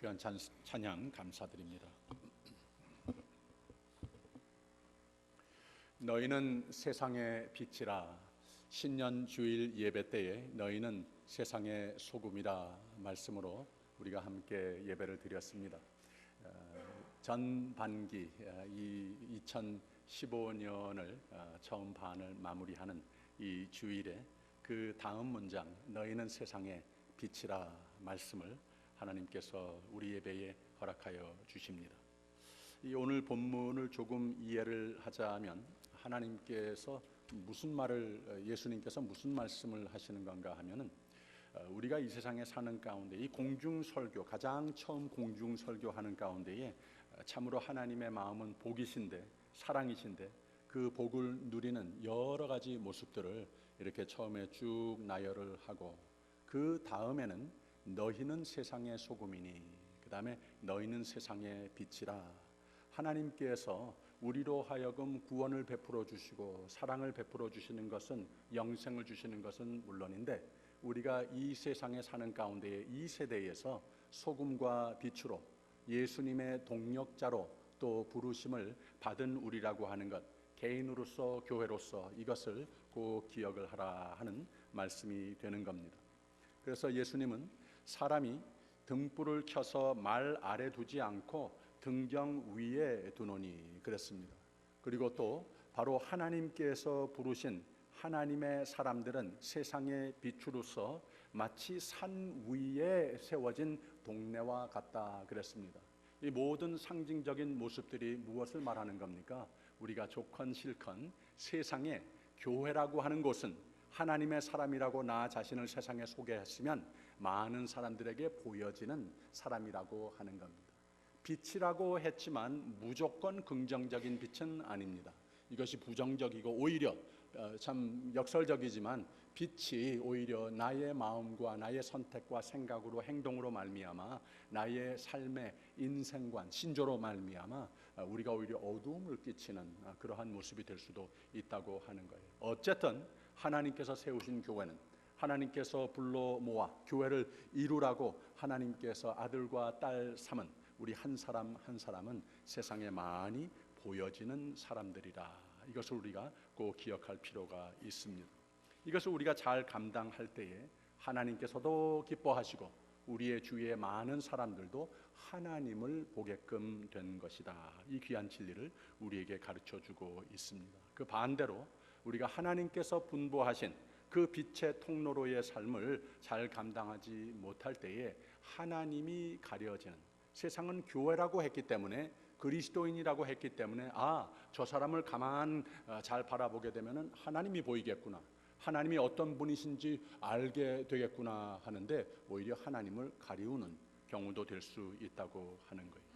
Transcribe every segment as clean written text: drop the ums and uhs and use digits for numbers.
귀한 찬양 감사드립니다. 너희는 세상의 빛이라. 신년 주일 예배 때에 너희는 세상의 소금이라 말씀으로 우리가 함께 예배를 드렸습니다. 전 반기 이 2015년을 처음 반을 마무리하는 이 주일에 그 다음 문장 너희는 세상의 빛이라 말씀을 하나님께서 우리 예배에 허락하여 주십니다. 이 오늘 본문을 조금 이해를 하자면 하나님께서 예수님께서 무슨 말씀을 하시는 건가 하면은 우리가 이 세상에 사는 가운데 이 공중설교, 가장 처음 공중설교하는 가운데에 참으로 하나님의 마음은 복이신데, 사랑이신데 그 복을 누리는 여러 가지 모습들을 이렇게 처음에 쭉 나열을 하고, 그 다음에는 너희는 세상의 소금이니, 그 다음에 너희는 세상의 빛이라. 하나님께서 우리로 하여금 구원을 베풀어 주시고 사랑을 베풀어 주시는 것은, 영생을 주시는 것은 물론인데, 우리가 이 세상에 사는 가운데 이 세대에서 소금과 빛으로 예수님의 동력자로 또 부르심을 받은 우리라고 하는 것, 개인으로서 교회로서 이것을 꼭 기억을 하라 하는 말씀이 되는 겁니다. 그래서 예수님은 사람이 등불을 켜서 말 아래 두지 않고 등경 위에 두노니 그랬습니다. 그리고 또 바로 하나님께서 부르신 하나님의 사람들은 세상의 빛으로서 마치 산 위에 세워진 동네와 같다 그랬습니다. 이 모든 상징적인 모습들이 무엇을 말하는 겁니까? 우리가 좋건 싫건 세상에 교회라고 하는 곳은 하나님의 사람이라고 나 자신을 세상에 소개했으면 많은 사람들에게 보여지는 사람이라고 하는 겁니다. 빛이라고 했지만 무조건 긍정적인 빛은 아닙니다. 이것이 부정적이고 오히려 참 역설적이지만 빛이 오히려 나의 마음과 나의 선택과 생각으로 행동으로 말미암아 나의 삶의 인생관, 신조로 말미암아 우리가 오히려 어두움을 끼치는 그러한 모습이 될 수도 있다고 하는 거예요. 어쨌든 하나님께서 세우신 교회는, 하나님께서 불러 모아 교회를 이루라고 하나님께서 아들과 딸 삼은 우리 한 사람 한 사람은 세상에 많이 보여지는 사람들이라. 이것을 우리가 꼭 기억할 필요가 있습니다. 이것을 우리가 잘 감당할 때에 하나님께서도 기뻐하시고 우리의 주위의 많은 사람들도 하나님을 보게끔 된 것이다. 이 귀한 진리를 우리에게 가르쳐주고 있습니다. 그 반대로 우리가 하나님께서 분부하신 그 빛의 통로로의 삶을 잘 감당하지 못할 때에 하나님이 가려지는, 세상은 교회라고 했기 때문에, 그리스도인이라고 했기 때문에 저 사람을 가만 잘 바라보게 되면 하나님이 보이겠구나, 하나님이 어떤 분이신지 알게 되겠구나 하는데 오히려 하나님을 가리우는 경우도 될 수 있다고 하는 거예요.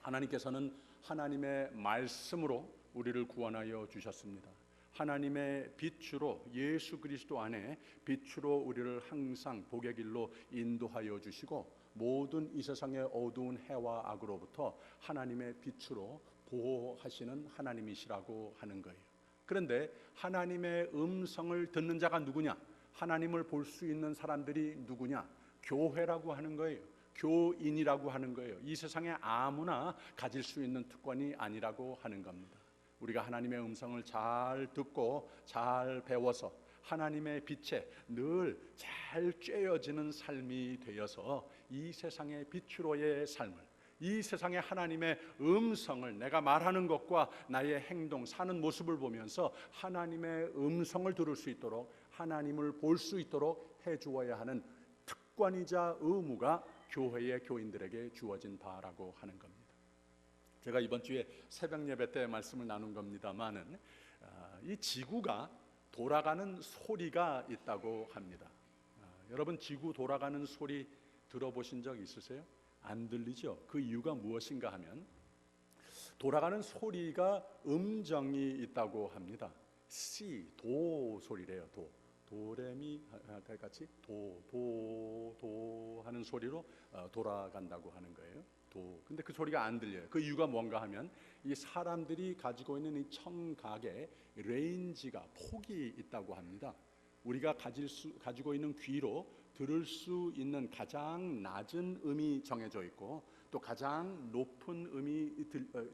하나님께서는 하나님의 말씀으로 우리를 구원하여 주셨습니다. 하나님의 빛으로, 예수 그리스도 안에 빛으로 우리를 항상 복의 길로 인도하여 주시고 모든 이 세상의 어두운 해와 악으로부터 하나님의 빛으로 보호하시는 하나님이시라고 하는 거예요. 그런데 하나님의 음성을 듣는 자가 누구냐? 하나님을 볼 수 있는 사람들이 누구냐? 교회라고 하는 거예요. 교인이라고 하는 거예요. 이 세상에 아무나 가질 수 있는 특권이 아니라고 하는 겁니다. 우리가 하나님의 음성을 잘 듣고 잘 배워서 하나님의 빛에 늘 잘 쬐어지는 삶이 되어서 이 세상의 빛으로의 삶을, 이 세상에 하나님의 음성을, 내가 말하는 것과 나의 행동, 사는 모습을 보면서 하나님의 음성을 들을 수 있도록, 하나님을 볼 수 있도록 해주어야 하는 특권이자 의무가 교회의 교인들에게 주어진 바라고 하는 겁니다. 제가 이번 주에 새벽 예배 때 말씀을 나눈 겁니다만은 이 지구가 돌아가는 소리가 있다고 합니다. 여러분, 지구 돌아가는 소리 들어보신 적 있으세요? 안 들리죠? 그 이유가 무엇인가 하면 돌아가는 소리가 음정이 있다고 합니다. C, 도 소리래요. 도레미 같이 도 하는 소리로 돌아간다고 하는 거예요. 근데 그 소리가 안 들려요. 그 이유가 뭔가 하면 이 사람들이 가지고 있는 이 청각의 레인지가, 폭이 있다고 합니다. 우리가 가지고 있는 귀로 들을 수 있는 가장 낮은 음이 정해져 있고 또 가장 높은 음이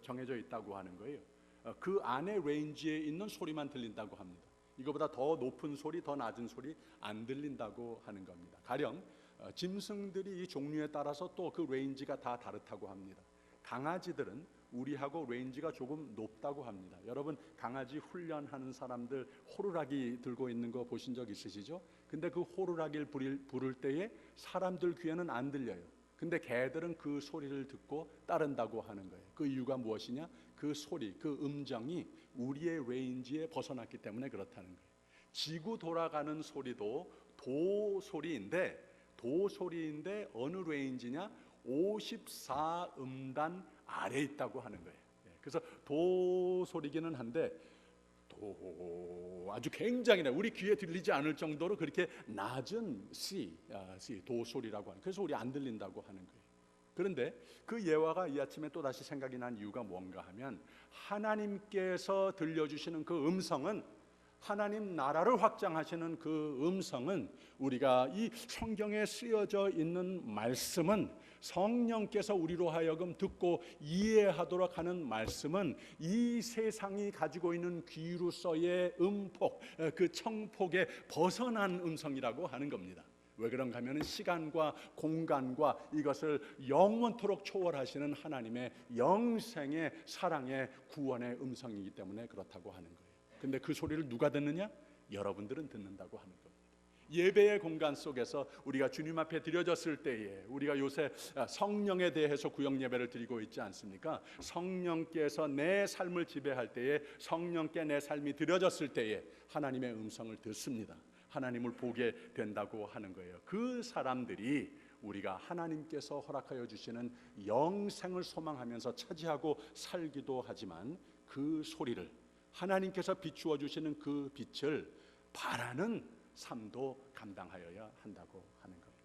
정해져 있다고 하는 거예요. 그 안에 레인지에 있는 소리만 들린다고 합니다. 이거보다 더 높은 소리, 더 낮은 소리 안 들린다고 하는 겁니다. 가령 짐승들이 이 종류에 따라서 또 그 레인지가 다 다르다고 합니다. 강아지들은 우리하고 레인지가 조금 높다고 합니다. 여러분 강아지 훈련하는 사람들 호루라기 들고 있는 거 보신 적 있으시죠? 근데 그 호루라기를 부를 때에 사람들 귀에는 안 들려요. 근데 개들은 그 소리를 듣고 따른다고 하는 거예요. 그 이유가 무엇이냐? 그 소리, 그 음정이 우리의 레인지에 벗어났기 때문에 그렇다는 거예요. 지구 돌아가는 소리도 도소리인데 어느 레인지냐? 54음단 아래 있다고 하는 거예요. 그래서 도소리기는 한데 아주 굉장히 우리 귀에 들리지 않을 정도로 그렇게 낮은 C 도소리라고 하는. 그래서 우리 안 들린다고 하는 거예요. 그런데 그 예화가 이 아침에 또 다시 생각이 난 이유가 뭔가 하면 하나님께서 들려주시는 그 음성은, 하나님 나라를 확장하시는 그 음성은, 우리가 이 성경에 쓰여져 있는 말씀은, 성령께서 우리로 하여금 듣고 이해하도록 하는 말씀은 이 세상이 가지고 있는 귀로서의 음폭, 그 청폭에 벗어난 음성이라고 하는 겁니다. 왜 그런가 하면 시간과 공간과 이것을 영원토록 초월하시는 하나님의 영생의 사랑의 구원의 음성이기 때문에 그렇다고 하는 거예요. 근데 그 소리를 누가 듣느냐? 여러분들은 듣는다고 하는 겁니다. 예배의 공간 속에서 우리가 주님 앞에 드려졌을 때에, 우리가 요새 성령에 대해서 구역 예배를 드리고 있지 않습니까? 성령께서 내 삶을 지배할 때에, 성령께 내 삶이 드려졌을 때에 하나님의 음성을 듣습니다. 하나님을 보게 된다고 하는 거예요. 그 사람들이 우리가 하나님께서 허락하여 주시는 영생을 소망하면서 차지하고 살기도 하지만, 그 소리를, 하나님께서 비추어 주시는 그 빛을 바라는 삶도 감당하여야 한다고 하는 겁니다.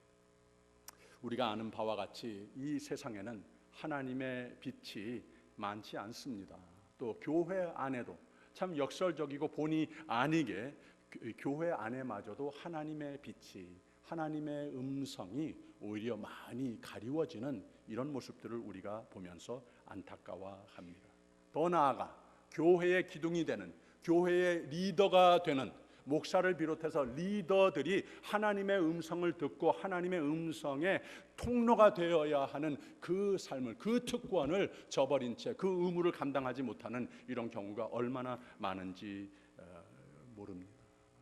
우리가 아는 바와 같이 이 세상에는 하나님의 빛이 많지 않습니다. 또 교회 안에도 참 역설적이고 본의 아니게 교회 안에마저도 하나님의 빛이, 하나님의 음성이 오히려 많이 가리워지는 이런 모습들을 우리가 보면서 안타까워합니다. 더 나아가 교회의 기둥이 되는, 교회의 리더가 되는 목사를 비롯해서 리더들이 하나님의 음성을 듣고 하나님의 음성의 통로가 되어야 하는 그 삶을, 그 특권을 저버린 채 그 의무를 감당하지 못하는 이런 경우가 얼마나 많은지 모릅니다.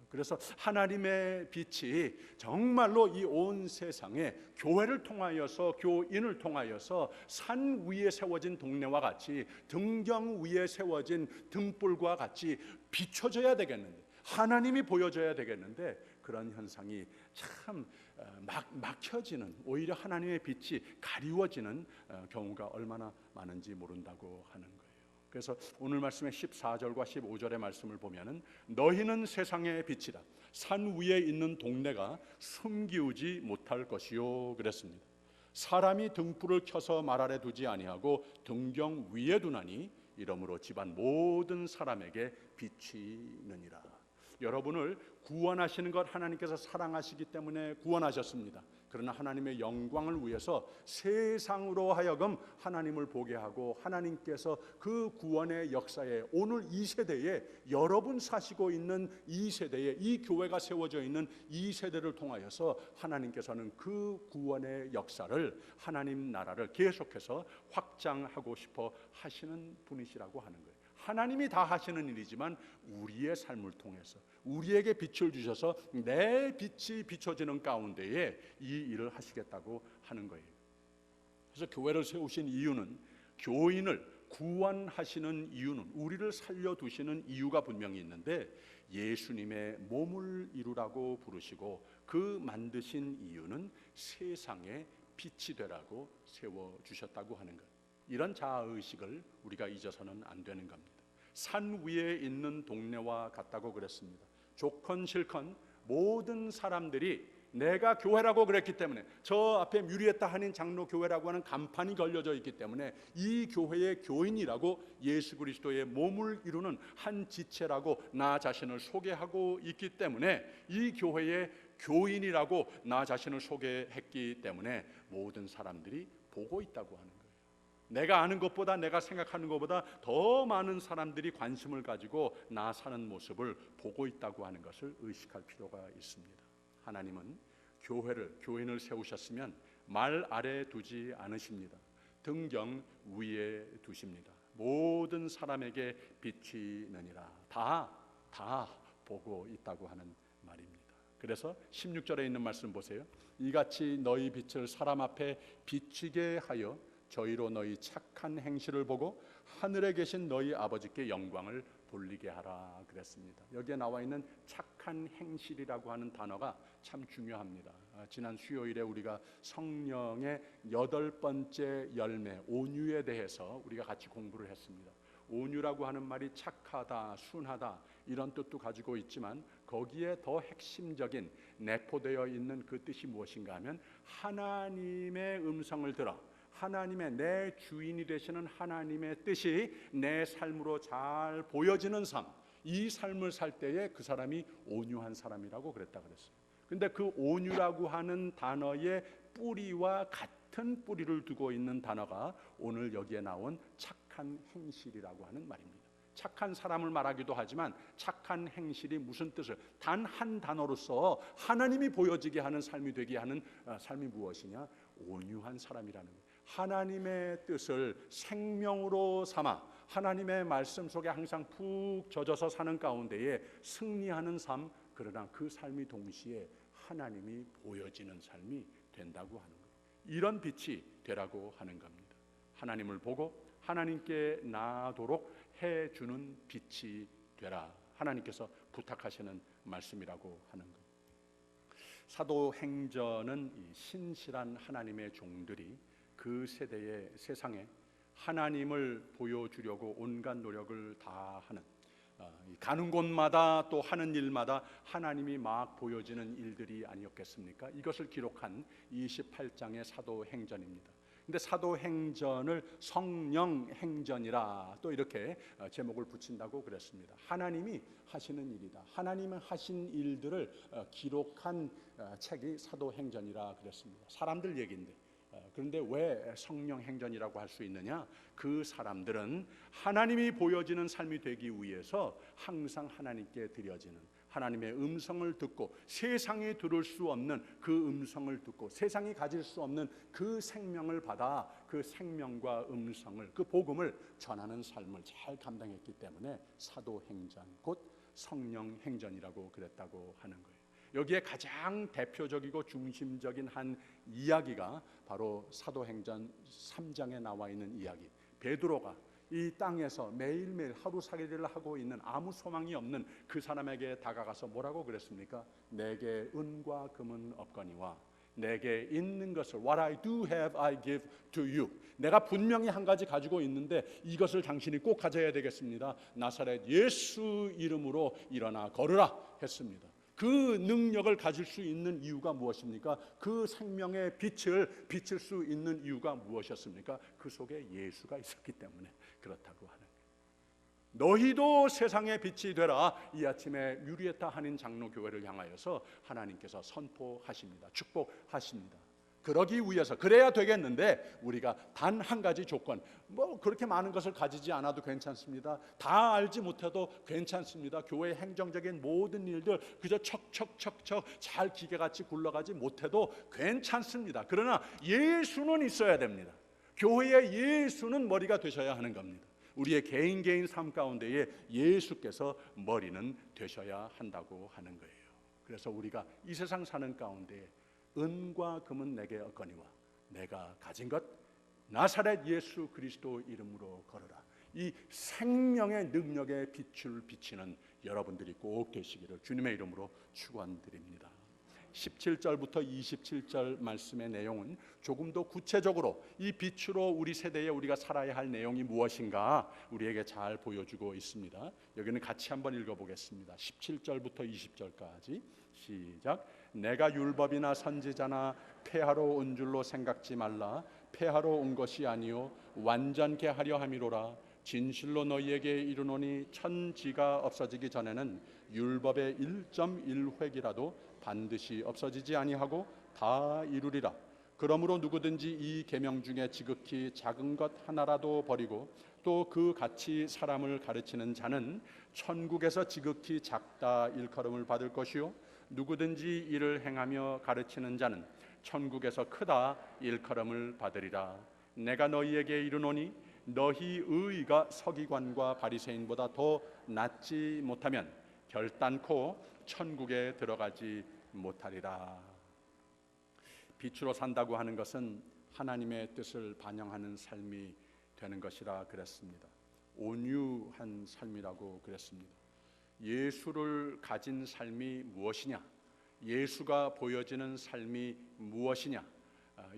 그래서 하나님의 빛이 정말로 이 온 세상에 교회를 통하여서, 교인을 통하여서 산 위에 세워진 동네와 같이, 등경 위에 세워진 등불과 같이 비춰져야 되겠는데, 하나님이 보여줘야 되겠는데, 그런 현상이 참 막혀지는, 오히려 하나님의 빛이 가리워지는 경우가 얼마나 많은지 모른다고 하는 거예요. 그래서 오늘 말씀의 14절과 15절의 말씀을 보면은, 너희는 세상의 빛이라, 산 위에 있는 동네가 숨기우지 못할 것이요 그랬습니다. 사람이 등불을 켜서 말 아래 두지 아니하고 등경 위에 두나니 이러므로 집안 모든 사람에게 비치느니라. 여러분을 구원하시는 것, 하나님께서 사랑하시기 때문에 구원하셨습니다. 그러나 하나님의 영광을 위해서 세상으로 하여금 하나님을 보게 하고, 하나님께서 그 구원의 역사에, 오늘 이 세대에, 여러분 사시고 있는 이 세대에, 이 교회가 세워져 있는 이 세대를 통하여서 하나님께서는 그 구원의 역사를, 하나님 나라를 계속해서 확장하고 싶어 하시는 분이시라고 하는 거예요. 하나님이 다 하시는 일이지만 우리의 삶을 통해서 우리에게 빛을 주셔서 내 빛이 비춰지는 가운데에 이 일을 하시겠다고 하는 거예요. 그래서 교회를 세우신 이유는, 교인을 구원하시는 이유는, 우리를 살려두시는 이유가 분명히 있는데, 예수님의 몸을 이루라고 부르시고 그 만드신 이유는 세상에 빛이 되라고 세워주셨다고 하는 것. 이런 자아의식을 우리가 잊어서는 안 되는 겁니다. 산 위에 있는 동네와 같다고 그랬습니다. 좋건 싫건 모든 사람들이 내가 교회라고 그랬기 때문에, 저 앞에 뮤리에타 한인 장로 교회라고 하는 간판이 걸려져 있기 때문에 이 교회의 교인이라고, 예수 그리스도의 몸을 이루는 한 지체라고 나 자신을 소개하고 있기 때문에 이 교회의 교인이라고 나 자신을 소개했기 때문에 모든 사람들이 보고 있다고 하는 거예요. 내가 아는 것보다, 내가 생각하는 것보다 더 많은 사람들이 관심을 가지고 나 사는 모습을 보고 있다고 하는 것을 의식할 필요가 있습니다. 하나님은 교인을 세우셨으면 말 아래 두지 않으십니다. 등경 위에 두십니다. 모든 사람에게 비치느니라. 다 보고 있다고 하는 말입니다. 그래서 16절에 있는 말씀 보세요. 이같이 너희 빛을 사람 앞에 비치게 하여 저희로 너희 착한 행실을 보고 하늘에 계신 너희 아버지께 영광을 돌리게 하라 그랬습니다. 여기에 나와 있는 착한 행실이라고 하는 단어가 참 중요합니다. 지난 수요일에 우리가 성령의 8번째 열매 온유에 대해서 우리가 같이 공부를 했습니다. 온유라고 하는 말이 착하다, 순하다 이런 뜻도 가지고 있지만 거기에 더 핵심적인 내포되어 있는 그 뜻이 무엇인가 하면 하나님의 음성을 들어 하나님의, 내 주인이 되시는 하나님의 뜻이 내 삶으로 잘 보여지는 삶, 이 삶을 살 때에 그 사람이 온유한 사람이라고 그랬다 그랬어요. 근데 그 온유라고 하는 단어의 뿌리와 같은 뿌리를 두고 있는 단어가 오늘 여기에 나온 착한 행실이라고 하는 말입니다. 착한 사람을 말하기도 하지만 착한 행실이 무슨 뜻을 단 한 단어로서 하나님이 보여지게 하는 삶이 되게 하는 삶이 무엇이냐? 온유한 사람이라는 거예요. 하나님의 뜻을 생명으로 삼아 하나님의 말씀 속에 항상 푹 젖어서 사는 가운데에 승리하는 삶, 그러나 그 삶이 동시에 하나님이 보여지는 삶이 된다고 하는 거예요. 이런 빛이 되라고 하는 겁니다. 하나님을 보고 하나님께 나아도록 해주는 빛이 되라, 하나님께서 부탁하시는 말씀이라고 하는 거예요. 사도행전은 이 신실한 하나님의 종들이 그 세대의 세상에 하나님을 보여주려고 온갖 노력을 다하는, 가는 곳마다 또 하는 일마다 하나님이 막 보여지는 일들이 아니었겠습니까? 이것을 기록한 28장의 사도행전입니다. 근데 사도행전을 성령행전이라 또 이렇게 제목을 붙인다고 그랬습니다. 하나님이 하시는 일이다, 하나님이 하신 일들을 기록한 책이 사도행전이라 그랬습니다. 사람들 얘기인데, 그런데 왜 성령행전이라고 할 수 있느냐? 그 사람들은 하나님이 보여지는 삶이 되기 위해서 항상 하나님께 드려지는, 하나님의 음성을 듣고 세상이 들을 수 없는 그 음성을 듣고 세상이 가질 수 없는 그 생명을 받아 그 생명과 음성을, 그 복음을 전하는 삶을 잘 감당했기 때문에 사도행전, 곧 성령행전이라고 그랬다고 하는 거예요. 여기에 가장 대표적이고 중심적인 한 이야기가 바로 사도행전 3장에 나와 있는 이야기, 베드로가 이 땅에서 매일매일 하루살이를 하고 있는 아무 소망이 없는 그 사람에게 다가가서 뭐라고 그랬습니까? 내게 은과 금은 없거니와 내게 있는 것을 What I do have I give to you. 내가 분명히 한 가지 가지고 있는데 이것을 당신이 꼭 가져야 되겠습니다. 나사렛 예수 이름으로 일어나 걸으라 했습니다. 그 능력을 가질 수 있는 이유가 무엇입니까? 그 생명의 빛을 비칠 수 있는 이유가 무엇이었습니까? 그 속에 예수가 있었기 때문에 그렇다고 하는 거예요. 너희도 세상의 빛이 되라. 이 아침에 유리에타 한인 장로교회를 향하여서 하나님께서 선포하십니다. 축복하십니다. 그러기 위해서, 그래야 되겠는데 우리가 단 한 가지 조건, 뭐 그렇게 많은 것을 가지지 않아도 괜찮습니다. 다 알지 못해도 괜찮습니다. 교회의 행정적인 모든 일들 그저 척척척척 잘 기계같이 굴러가지 못해도 괜찮습니다. 그러나 예수는 있어야 됩니다. 교회의 예수는 머리가 되셔야 하는 겁니다. 우리의 개인 삶 가운데에 예수께서 머리는 되셔야 한다고 하는 거예요. 그래서 우리가 이 세상 사는 가운데 은과 금은 내게 없거니와 내가 가진 것 나사렛 예수 그리스도 이름으로 걸어라. 이 생명의 능력의 빛을 비치는 여러분들이 꼭 되시기를 주님의 이름으로 축원드립니다. 17절부터 27절 말씀의 내용은 조금 더 구체적으로 이 빛으로 우리 세대에 우리가 살아야 할 내용이 무엇인가 우리에게 잘 보여주고 있습니다. 여기는 같이 한번 읽어보겠습니다. 17절부터 20절까지 시작. 내가 율법이나 선지자나 폐하러 온 줄로 생각지 말라. 폐하러 온 것이 아니요 완전케 하려 함이로라. 진실로 너희에게 이르노니 천지가 없어지기 전에는 율법의 1.1획이라도 반드시 없어지지 아니하고 다 이루리라. 그러므로 누구든지 이 계명 중에 지극히 작은 것 하나라도 버리고 또 그 같이 사람을 가르치는 자는 천국에서 지극히 작다 일컬음을 받을 것이요 누구든지 이를 행하며 가르치는 자는 천국에서 크다 일컬음을 받으리라. 내가 너희에게 이르노니 너희 의의가 서기관과 바리새인보다 더 낫지 못하면 결단코 천국에 들어가지 못하리라. 빛으로 산다고 하는 것은 하나님의 뜻을 반영하는 삶이 되는 것이라 그랬습니다. 온유한 삶이라고 그랬습니다. 예수를 가진 삶이 무엇이냐? 예수가 보여지는 삶이 무엇이냐?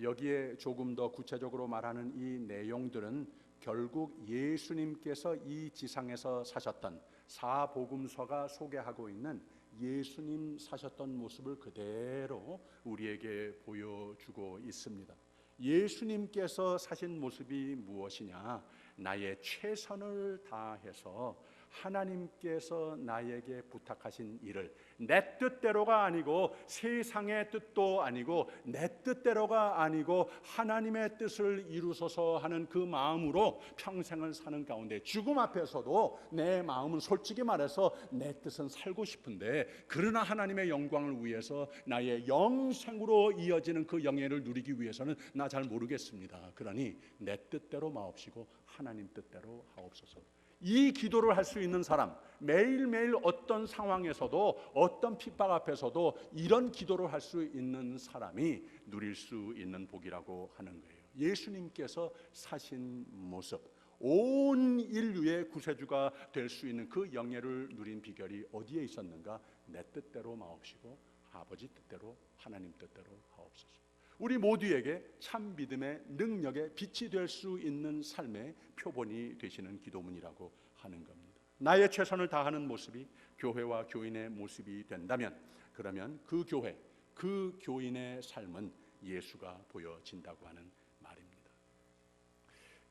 여기에 조금 더 구체적으로 말하는 이 내용들은 결국 예수님께서 이 지상에서 사셨던 사복음서가 소개하고 있는 예수님 사셨던 모습을 그대로 우리에게 보여주고 있습니다. 예수님께서 사신 모습이 무엇이냐? 나의 최선을 다해서 하나님께서 나에게 부탁하신 일을 내 뜻대로가 아니고 세상의 뜻도 아니고 내 뜻대로가 아니고 하나님의 뜻을 이루소서 하는 그 마음으로 평생을 사는 가운데 죽음 앞에서도 내 마음은 솔직히 말해서 내 뜻은 살고 싶은데 그러나 하나님의 영광을 위해서 나의 영생으로 이어지는 그 영예를 누리기 위해서는 나 잘 모르겠습니다. 그러니 내 뜻대로 마옵시고 하나님 뜻대로 하옵소서. 이 기도를 할 수 있는 사람, 매일매일 어떤 상황에서도 어떤 핍박 앞에서도 이런 기도를 할 수 있는 사람이 누릴 수 있는 복이라고 하는 거예요. 예수님께서 사신 모습, 온 인류의 구세주가 될 수 있는 그 영예를 누린 비결이 어디에 있었는가? 내 뜻대로 마옵시고 아버지 뜻대로 하나님 뜻대로 하옵소서. 우리 모두에게 참 믿음의 능력의 빛이 될 수 있는 삶의 표본이 되시는 기도문이라고 하는 겁니다. 나의 최선을 다하는 모습이 교회와 교인의 모습이 된다면 그러면 그 교회, 그 교인의 삶은 예수가 보여진다고 하는 말입니다.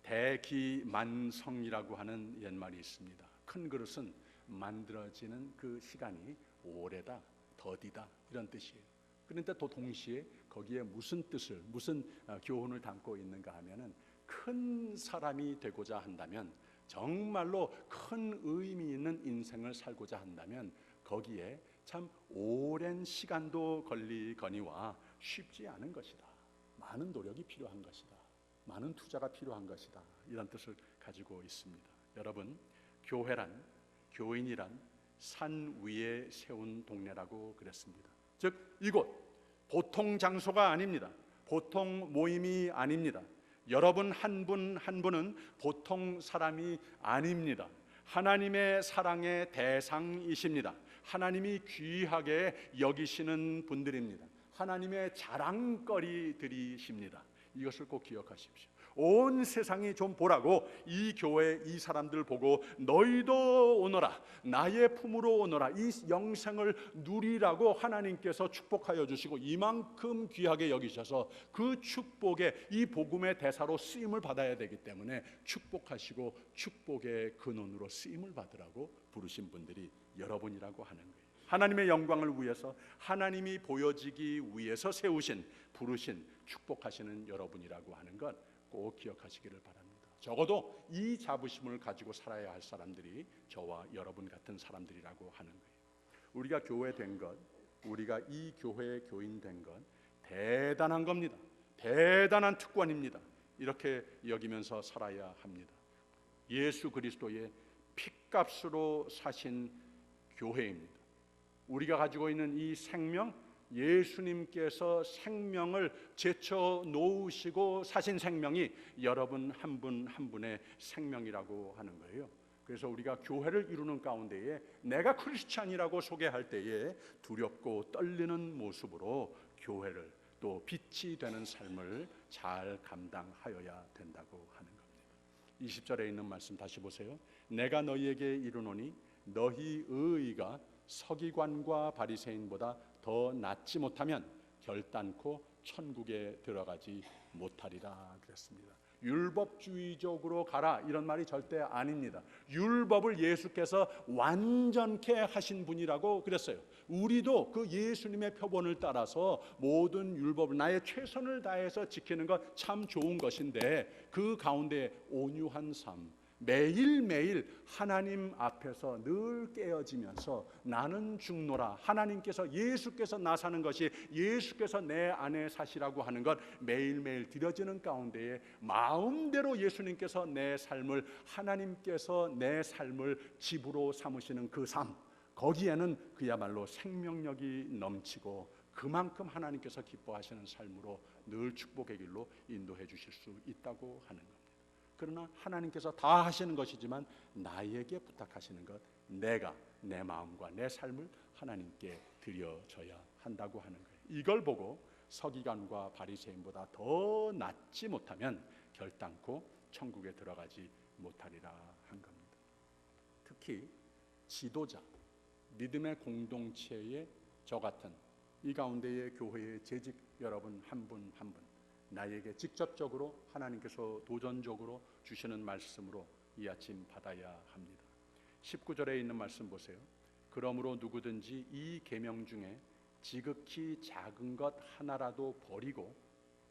대기만성이라고 하는 옛말이 있습니다. 큰 그릇은 만들어지는 그 시간이 오래다, 더디다 이런 뜻이에요. 그런데 또 동시에 거기에 무슨 뜻을, 무슨 교훈을 담고 있는가 하면은 큰 사람이 되고자 한다면, 정말로 큰 의미 있는 인생을 살고자 한다면 거기에 참 오랜 시간도 걸리거니와 쉽지 않은 것이다. 많은 노력이 필요한 것이다. 많은 투자가 필요한 것이다. 이런 뜻을 가지고 있습니다. 여러분, 교회란, 교인이란 산 위에 세운 동네라고 그랬습니다. 즉 이곳 보통 장소가 아닙니다. 보통 모임이 아닙니다. 여러분 한 분 한 분은 보통 사람이 아닙니다. 하나님의 사랑의 대상이십니다. 하나님이 귀하게 여기시는 분들입니다. 하나님의 자랑거리들이십니다. 이것을 꼭 기억하십시오. 온 세상이 좀 보라고 이 교회 이 사람들 보고 너희도 오너라, 나의 품으로 오너라, 이 영생을 누리라고 하나님께서 축복하여 주시고 이만큼 귀하게 여기셔서 그 축복에 이 복음의 대사로 쓰임을 받아야 되기 때문에 축복하시고 축복의 근원으로 쓰임을 받으라고 부르신 분들이 여러분이라고 하는 거예요. 하나님의 영광을 위해서, 하나님이 보여지기 위해서 세우신, 부르신, 축복하시는 여러분이라고 하는 것 꼭 기억하시기를 바랍니다. 적어도 이 자부심을 가지고 살아야 할 사람들이 저와 여러분 같은 사람들이라고 하는 거예요. 우리가 교회 된 것, 우리가 이 교회의 교인 된 것 대단한 겁니다. 대단한 특권입니다. 이렇게 여기면서 살아야 합니다. 예수 그리스도의 핏값으로 사신 교회입니다. 우리가 가지고 있는 이 생명, 예수님께서 생명을 제쳐 놓으시고 사신 생명이 여러분 한 분 한 분의 생명이라고 하는 거예요. 그래서 우리가 교회를 이루는 가운데에 내가 크리스찬이라고 소개할 때에 두렵고 떨리는 모습으로 교회를, 또 빛이 되는 삶을 잘 감당하여야 된다고 하는 겁니다. 20절에 있는 말씀 다시 보세요. 내가 너희에게 이르노니 너희 의의가 서기관과 바리새인보다 더 낫지 못하면 결단코 천국에 들어가지 못하리라 그랬습니다. 율법주의적으로 가라 이런 말이 절대 아닙니다. 율법을 예수께서 완전케 하신 분이라고 그랬어요. 우리도 그 예수님의 표본을 따라서 모든 율법을 나의 최선을 다해서 지키는 것 참 좋은 것인데, 그 가운데 온유한 삶, 매일매일 하나님 앞에서 늘 깨어지면서 나는 죽노라, 하나님께서 예수께서 나 사는 것이 예수께서 내 안에 사시라고 하는 것 매일매일 드려지는 가운데에 마음대로 예수님께서 내 삶을, 하나님께서 내 삶을 집으로 삼으시는 그 삶, 거기에는 그야말로 생명력이 넘치고 그만큼 하나님께서 기뻐하시는 삶으로 늘 축복의 길로 인도해 주실 수 있다고 하는 겁니다. 그러나 하나님께서 다 하시는 것이지만 나에게 부탁하시는 것, 내가 내 마음과 내 삶을 하나님께 드려져야 한다고 하는 거예요. 이걸 보고 서기관과 바리새인보다 더 낫지 못하면 결단코 천국에 들어가지 못하리라 한 겁니다. 특히 지도자, 믿음의 공동체의 저 같은 이 가운데의 교회의 재직 여러분 한 분 한 분, 나에게 직접적으로 하나님께서 도전적으로 주시는 말씀으로 이 아침 받아야 합니다. 19절에 있는 말씀 보세요. 그러므로 누구든지 이 계명 중에 지극히 작은 것 하나라도 버리고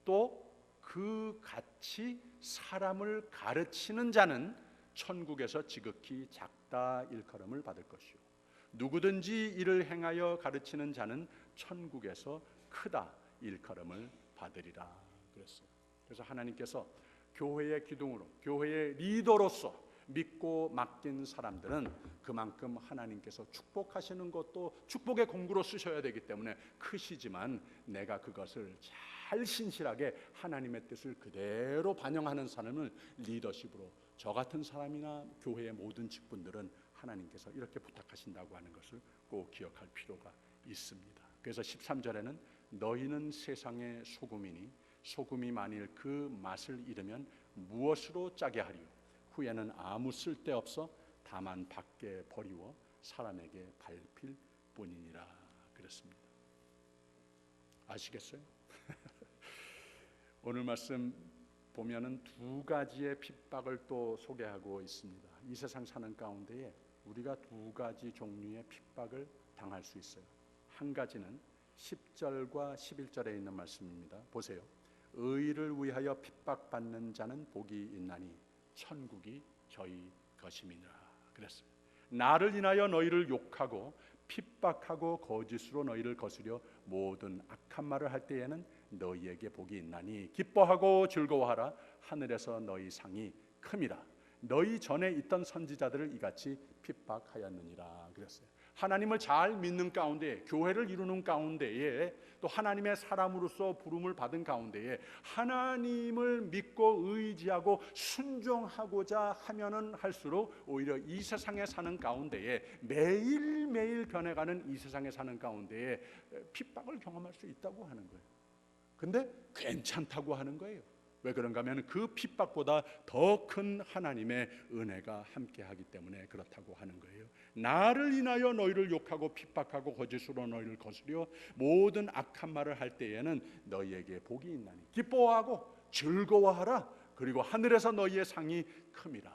또 그 같이 사람을 가르치는 자는 천국에서 지극히 작다 일컬음을 받을 것이요, 누구든지 이를 행하여 가르치는 자는 천국에서 크다 일컬음을 받으리라 그랬어요. 그래서 하나님께서 교회의 기둥으로, 교회의 리더로서 믿고 맡긴 사람들은 그만큼 하나님께서 축복하시는 것도 축복의 공구로 쓰셔야 되기 때문에 크시지만, 내가 그것을 잘 신실하게 하나님의 뜻을 그대로 반영하는 사람을 리더십으로, 저 같은 사람이나 교회의 모든 직분들은 하나님께서 이렇게 부탁하신다고 하는 것을 꼭 기억할 필요가 있습니다. 그래서 13절에는 너희는 세상의 소금이니 소금이 만일 그 맛을 잃으면 무엇으로 짜게 하리요, 후에는 아무 쓸데없어 다만 밖에 버리워 사람에게 밟힐 뿐이니라 그랬습니다. 아시겠어요? 오늘 말씀 보면은 두 가지의 핍박을 또 소개하고 있습니다. 이 세상 사는 가운데에 우리가 두 가지 종류의 핍박을 당할 수 있어요. 한 가지는 10절과 11절에 있는 말씀입니다. 보세요. 의를 위하여 핍박받는 자는 복이 있나니 천국이 저희 것임이니라 그랬어요. 나를 인하여 너희를 욕하고 핍박하고 거짓으로 너희를 거스려 모든 악한 말을 할 때에는 너희에게 복이 있나니 기뻐하고 즐거워하라, 하늘에서 너희 상이 큼이라. 너희 전에 있던 선지자들을 이같이 핍박하였느니라 그랬어요. 하나님을 잘 믿는 가운데, 교회를 이루는 가운데에, 또 하나님의 사람으로서 부름을 받은 가운데에 하나님을 믿고 의지하고 순종하고자 하면은 할수록 오히려 이 세상에 사는 가운데에, 매일매일 변해가는 이 세상에 사는 가운데에 핍박을 경험할 수 있다고 하는 거예요. 근데 괜찮다고 하는 거예요. 왜 그런가 하면 그 핍박보다 더 큰 하나님의 은혜가 함께하기 때문에 그렇다고 하는 거예요. 나를 인하여 너희를 욕하고 핍박하고 거짓으로 너희를 거스려 모든 악한 말을 할 때에는 너희에게 복이 있나니 기뻐하고 즐거워하라, 그리고 하늘에서 너희의 상이 큼이라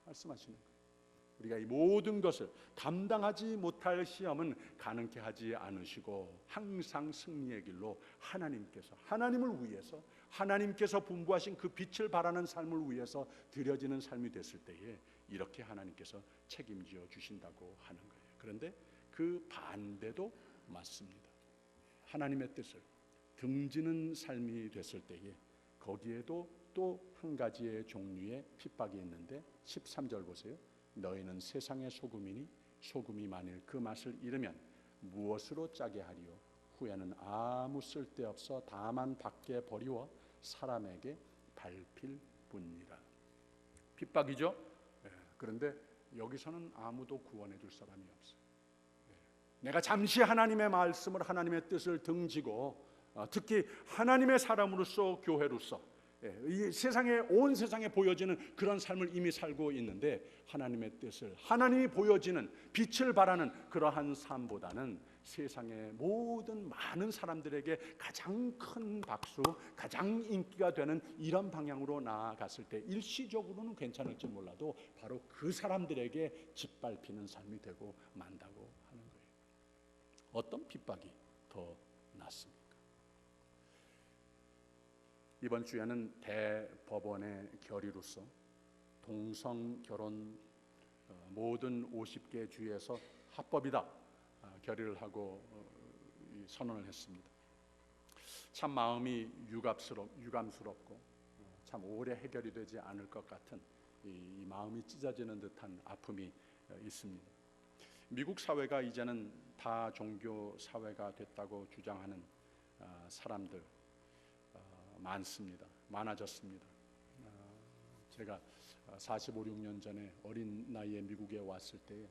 말씀하시는 거예요. 우리가 이 모든 것을 감당하지 못할 시험은 가능케 하지 않으시고 항상 승리의 길로 하나님께서, 하나님을 위해서, 하나님께서 분부하신 그 빛을 바라는 삶을 위해서 드려지는 삶이 됐을 때에 이렇게 하나님께서 책임지어 주신다고 하는 거예요. 그런데 그 반대도 맞습니다. 하나님의 뜻을 등지는 삶이 됐을 때에 거기에도 또 한 가지의 종류의 핍박이 있는데 13절 보세요. 너희는 세상의 소금이니 소금이 만일 그 맛을 잃으면 무엇으로 짜게 하리요, 후에는 아무 쓸데없어 다만 밖에 버리워 사람에게 밟힐 뿐이라. 핍박이죠. 그런데 여기서는 아무도 구원해 줄 사람이 없어요. 내가 잠시 하나님의 말씀을, 하나님의 뜻을 등지고 특히 하나님의 사람으로서, 교회로서 이 세상에, 온 세상에 보여지는 그런 삶을 이미 살고 있는데 하나님의 뜻을, 하나님이 보여지는 빛을 바라는 그러한 삶보다는 세상의 모든 많은 사람들에게 가장 큰 박수, 가장 인기가 되는 이런 방향으로 나아갔을 때 일시적으로는 괜찮을지 몰라도 바로 그 사람들에게 짓밟히는 삶이 되고 만다고 하는 거예요. 어떤 핍박이 더 낫습니까? 이번 주에는 대법원의 결의로서 동성 결혼 모든 50개 주에서 합법이다 결의를 하고 선언을 했습니다. 참 마음이 유감스럽고 참 오래 해결이 되지 않을 것 같은 이 마음이 찢어지는 듯한 아픔이 있습니다. 미국 사회가 이제는 다 종교 사회가 됐다고 주장하는 사람들 많아졌습니다. 제가 45, 6년 전에 어린 나이에 미국에 왔을 때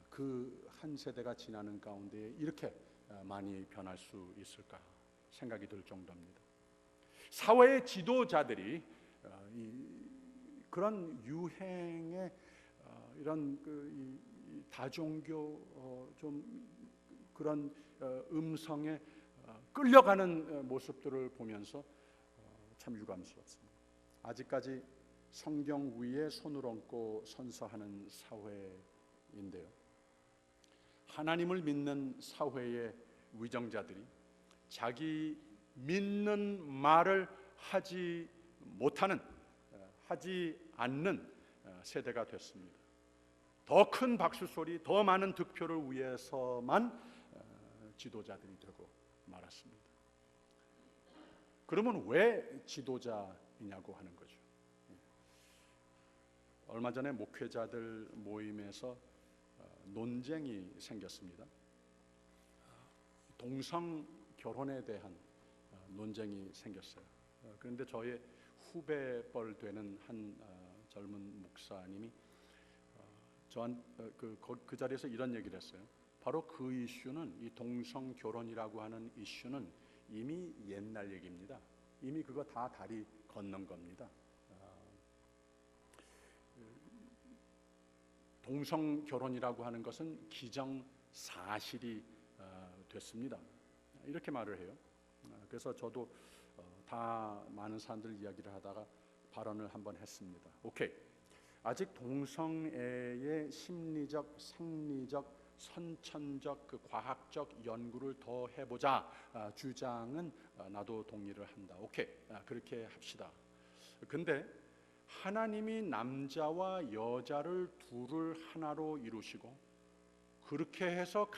그 한 세대가 지나는 가운데 이렇게 많이 변할 수 있을까 생각이 들 정도입니다. 사회의 지도자들이 그런 유행의 이런 다종교 좀 그런 음성에 끌려가는 모습들을 보면서 참 유감스럽습니다. 아직까지 성경 위에 손을 얹고 선서하는 사회인데요. 하나님을 믿는 사회의 위정자들이 자기 믿는 말을 하지 않는 세대가 됐습니다. 더 큰 박수 소리, 더 많은 득표를 위해서만 지도자들이 되고 말았습니다. 그러면 왜 지도자이냐고 하는 거죠. 얼마 전에 목회자들 모임에서 논쟁이 생겼습니다. 동성 결혼에 대한 논쟁이 생겼어요. 그런데 저의 후배뻘 되는 한 젊은 목사님이 그 자리에서 이런 얘기를 했어요. 바로 그 이슈는, 이 동성 결혼이라고 하는 이슈는 이미 옛날 얘기입니다. 이미 그거 다 다리 건넌 겁니다. 동성 결혼이라고 하는 것은 기정사실이 됐습니다. 이렇게 말을 해요. 그래서 저도 다 많은 사람들 이야기를 하다가 발언을 한번 했습니다. 오케이. 아직 동성애의 심리적, 생리적, 선천적, 그 과학적 연구를 더 해보자 주장은 나도 동의를 한다. 오케이. 그렇게 합시다. 근데 하나님이 남자와 여자를 둘을 하나로 이루시고 그렇게 해서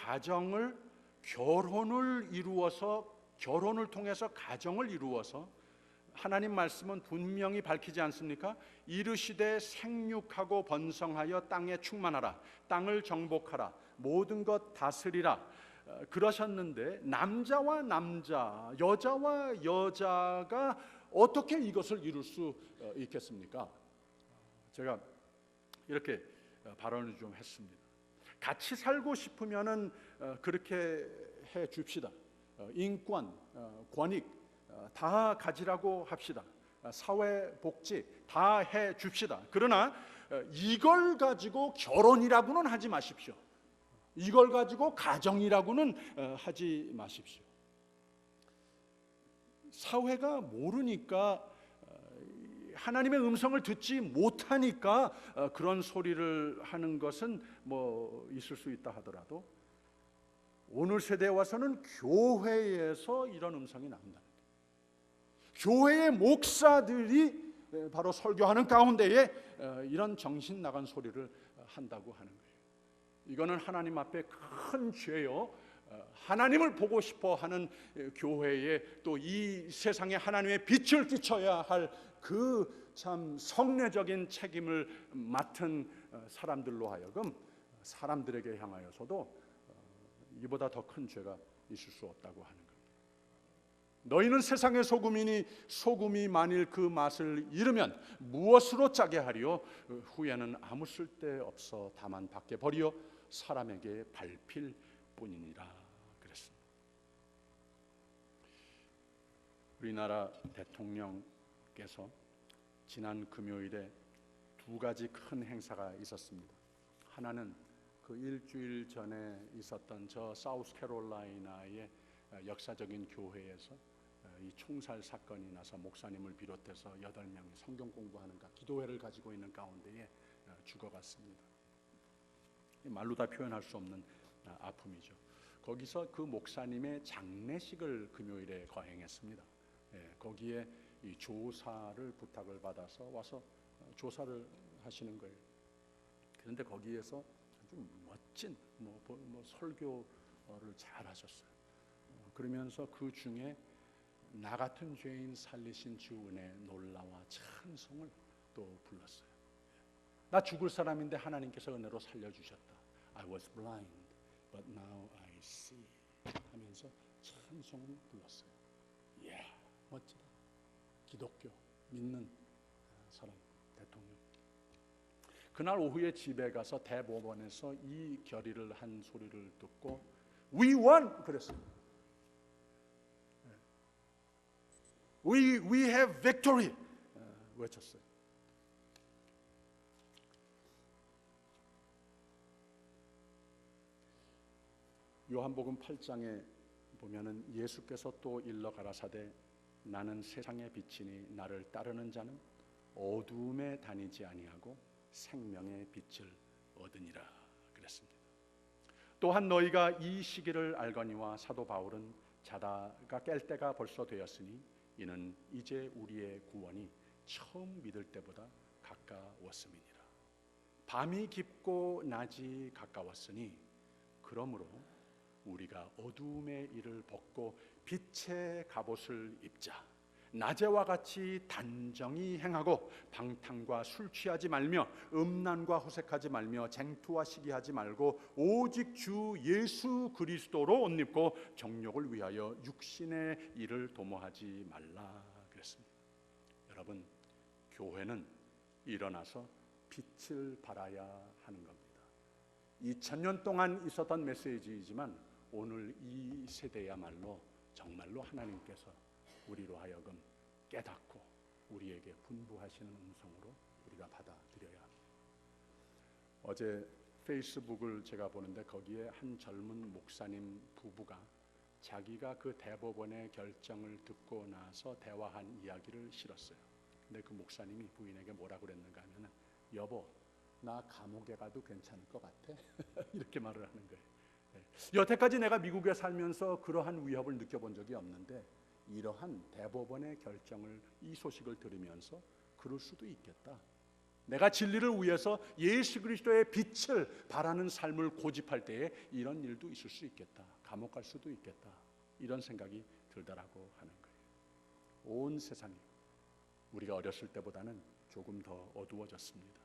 결혼을 통해서 가정을 이루어서 하나님 말씀은 분명히 밝히지 않습니까? 이르시되 생육하고 번성하여 땅에 충만하라, 땅을 정복하라, 모든 것 다스리라 그러셨는데 남자와 남자, 여자와 여자가 어떻게 이것을 이룰 수 있겠습니까? 제가 이렇게 발언을 좀 했습니다. 같이 살고 싶으면은 그렇게 해 줍시다. 인권, 권익 다 가지라고 합시다. 사회 복지 다 해 줍시다. 그러나 이걸 가지고 결혼이라고는 하지 마십시오. 이걸 가지고 가정이라고는 하지 마십시오. 사회가 모르니까, 하나님의 음성을 듣지 못하니까 그런 소리를 하는 것은 뭐 있을 수 있다 하더라도 오늘 세대에 와서는 교회에서 이런 음성이 나온다. 교회의 목사들이 바로 설교하는 가운데에 이런 정신 나간 소리를 한다고 하는 거예요. 이거는 하나님 앞에 큰 죄요. 하나님을 보고 싶어 하는 교회에 또 이 세상에 하나님의 빛을 비춰야 할 그 참 성례적인 책임을 맡은 사람들로 하여금 사람들에게 향하여서도 이보다 더 큰 죄가 있을 수 없다고 하는 겁니다. 너희는 세상의 소금이니 소금이 만일 그 맛을 잃으면 무엇으로 짜게 하리요? 후에는 아무 쓸데없어 다만 밖에 버리어 사람에게 밟힐 뿐이니라 그랬습니다. 우리나라 대통령께서 지난 금요일에 두 가지 큰 행사가 있었습니다. 하나는 그 일주일 전에 있었던 저 사우스캐롤라이나의 역사적인 교회에서 이 총살 사건이 나서 목사님을 비롯해서 8명이 성경 공부하는가 기도회를 가지고 있는 가운데에 죽어갔습니다. 말로 다 표현할 수 없는 아픔이죠. 거기서 그 목사님의 장례식을 금요일에 거행했습니다. 거기에 이 조사를 부탁을 받아서 와서 조사를 하시는 거예요. 그런데 거기에서 아주 멋진 설교를 잘 하셨어요. 그러면서 그 중에 나 같은 죄인 살리신 주 은혜 놀라와 찬송을 또 불렀어요. 나 죽을 사람인데 하나님께서 은혜로 살려주셨다. I was blind, but now I see 하면서 찬송을 불렀어요. 이야, 멋지다. 기독교 믿는 사람 대통령. 그날 오후에 집에 가서 대법원에서 이 결의를 한 소리를 듣고 We won! 그랬어요. We have victory! 외쳤어요. 요한복음 8장에 보면은 예수께서 또 일러 가라사대 나는 세상의 빛이니 나를 따르는 자는 어두움에 다니지 아니하고 생명의 빛을 얻으니라 그랬습니다. 또한 너희가 이 시기를 알거니와 사도 바울은 자다가 깰 때가 벌써 되었으니 이는 이제 우리의 구원이 처음 믿을 때보다 가까웠음이니라. 밤이 깊고 낮이 가까웠으니 그러므로 우리가 어두움의 일을 벗고 빛의 갑옷을 입자. 낮에와 같이 단정히 행하고 방탕과 술 취하지 말며 음란과 호색하지 말며 쟁투와 시기하지 말고 오직 주 예수 그리스도로 옷 입고 정욕을 위하여 육신의 일을 도모하지 말라 그랬습니다. 여러분, 교회는 일어나서 빛을 발하야 하는 겁니다. 2000년 동안 있었던 메시지이지만 오늘 이 세대야말로 정말로 하나님께서 우리로 하여금 깨닫고 우리에게 분부하시는 음성으로 우리가 받아들여야 합니다. 어제 페이스북을 제가 보는데 거기에 한 젊은 목사님 부부가 자기가 그 대법원의 결정을 듣고 나서 대화한 이야기를 실었어요. 근데 그 목사님이 부인에게 뭐라고 그랬는가 하면은 여보, 나 감옥에 가도 괜찮을 것 같아? 이렇게 말을 하는 거예요. 여태까지 내가 미국에 살면서 그러한 위협을 느껴본 적이 없는데 이러한 대법원의 결정을 이 소식을 들으면서 그럴 수도 있겠다. 내가 진리를 위해서 예수 그리스도의 빛을 바라는 삶을 고집할 때에 이런 일도 있을 수 있겠다. 감옥 갈 수도 있겠다. 이런 생각이 들더라고 하는 거예요. 온 세상이 우리가 어렸을 때보다는 조금 더 어두워졌습니다.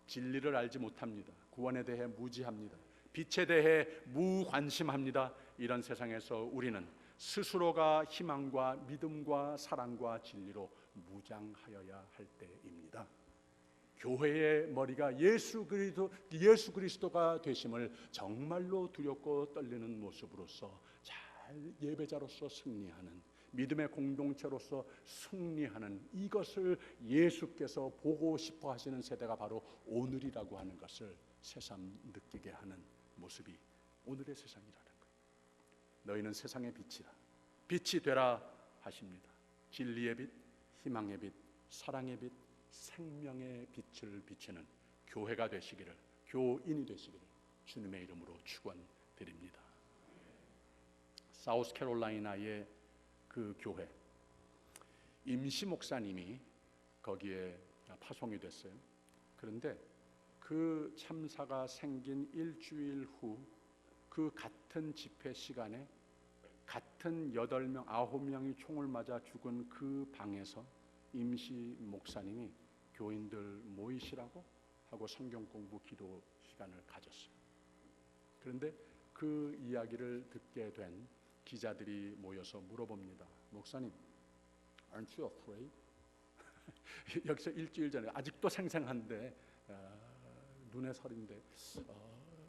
진리를 알지 못합니다. 구원에 대해 무지합니다. 빛에 대해 무관심합니다. 이런 세상에서 우리는 스스로가 희망과 믿음과 사랑과 진리로 무장하여야 할 때입니다. 교회의 머리가 예수 그리스도가 되심을 정말로 두렵고 떨리는 모습으로서 잘 예배자로서 승리하는 믿음의 공동체로서 승리하는 이것을 예수께서 보고 싶어 하시는 세대가 바로 오늘이라고 하는 것을 새삼 느끼게 하는 모습이 오늘의 세상이라는 거예요. 너희는 세상의 빛이라 빛이 되라 하십니다. 진리의 빛, 희망의 빛, 사랑의 빛, 생명의 빛을 비치는 교회가 되시기를, 교인이 되시기를 주님의 이름으로 축원드립니다. 사우스캐롤라이나의 그 교회 임시 목사님이 거기에 파송이 됐어요. 그런데 그 참사가 생긴 일주일 후 그 같은 집회 시간에 같은 8명, 9명이 총을 맞아 죽은 그 방에서 임시 목사님이 교인들 모이시라고 하고 성경 공부 기도 시간을 가졌어요. 그런데 그 이야기를 듣게 된 기자들이 모여서 물어봅니다. 목사님, aren't you afraid? 여기서 일주일 전에 아직도 생생한데 눈에 설인데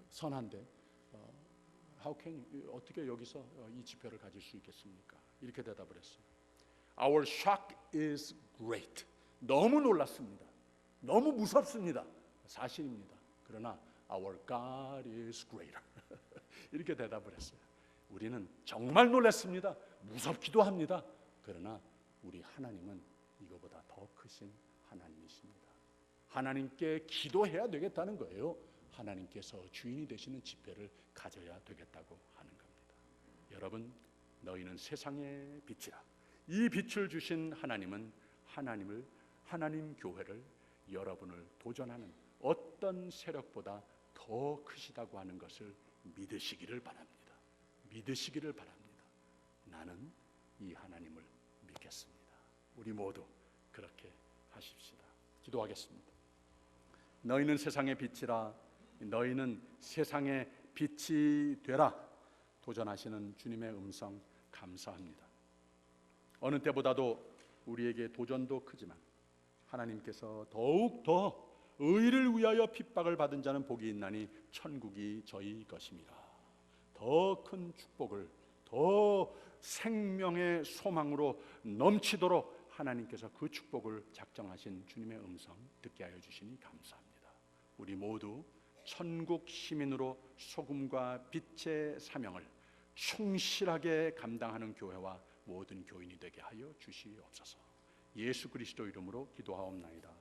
선한데 how can you, 어떻게 여기서 이 집회를 가질 수 있겠습니까? 이렇게 대답을 했어요. Our shock is great. 너무 놀랐습니다. 너무 무섭습니다. 사실입니다. 그러나 Our God is greater. 이렇게 대답을 했어요. 우리는 정말 놀랐습니다. 무섭기도 합니다. 그러나 우리 하나님은 이거보다 더 크신 하나님이십니다. 하나님께 기도해야 되겠다는 거예요. 하나님께서 주인이 되시는 집회를 가져야 되겠다고 하는 겁니다. 여러분, 너희는 세상의 빛이라. 이 빛을 주신 하나님은 하나님 교회를, 여러분을 도전하는 어떤 세력보다 더 크시다고 하는 것을 믿으시기를 바랍니다. 믿으시기를 바랍니다. 나는 이 하나님을 믿겠습니다. 우리 모두 그렇게 하십시다. 기도하겠습니다. 너희는 세상의 빛이라. 너희는 세상의 빛이 되라. 도전하시는 주님의 음성 감사합니다. 어느 때보다도 우리에게 도전도 크지만 하나님께서 더욱 더 의를 위하여 핍박을 받은 자는 복이 있나니 천국이 저희 것입니다. 더 큰 축복을, 더 생명의 소망으로 넘치도록 하나님께서 그 축복을 작정하신 주님의 음성 듣게 하여 주시니 감사합니다. 우리 모두 천국 시민으로 소금과 빛의 사명을 충실하게 감당하는 교회와 모든 교인이 되게 하여 주시옵소서. 예수 그리스도 이름으로 기도하옵나이다.